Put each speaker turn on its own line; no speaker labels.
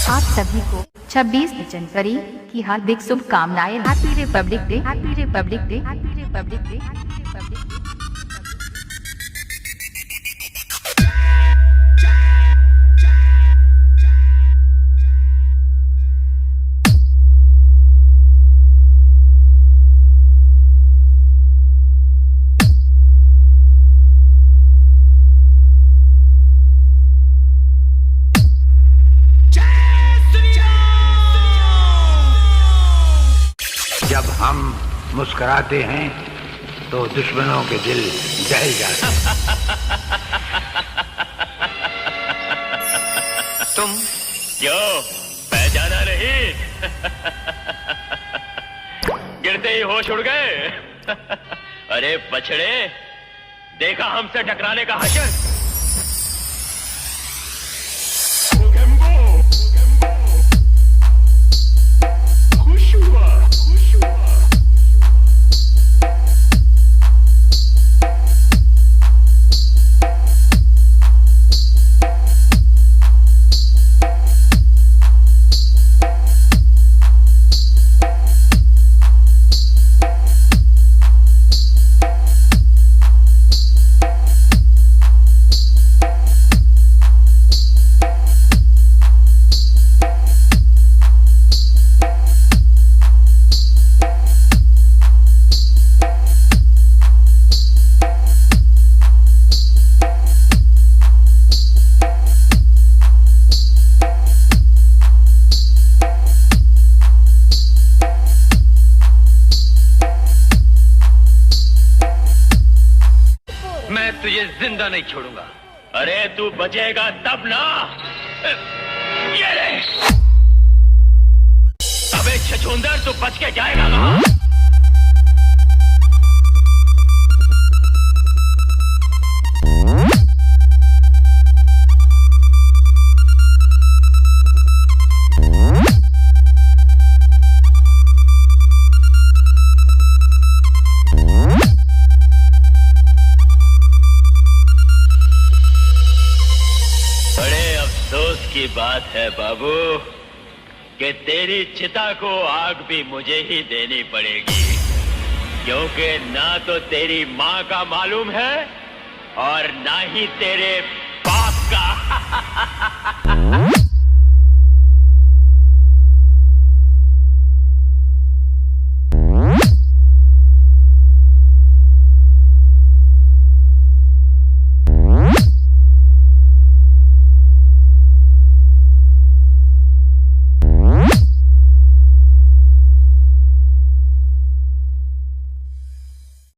आप सभी को 26 जनवरी की हार्दिक शुभकामनाएं। Happy Republic day, happy Republic day, happy Republic day, happy Republic day.
जब हम मुस्कुराते हैं तो दुश्मनों के दिल दहल जाते हैं।
तुम क्यों पहचाना नहीं? गिरते ही होश उड़ गए। अरे बछड़े, देखा हमसे टकराने का हशर? मैं तुझे जिंदा नहीं छोड़ूंगा। अरे तू बचेगा तब ना। ये ले। अबे छछूंदर, तू बच के जाएगा कहां? अफसोस की बात है बाबू कि तेरी चिता को आग भी मुझे ही देनी पड़ेगी, क्योंकि ना तो तेरी माँ का मालूम है और ना ही तेरे बाप का।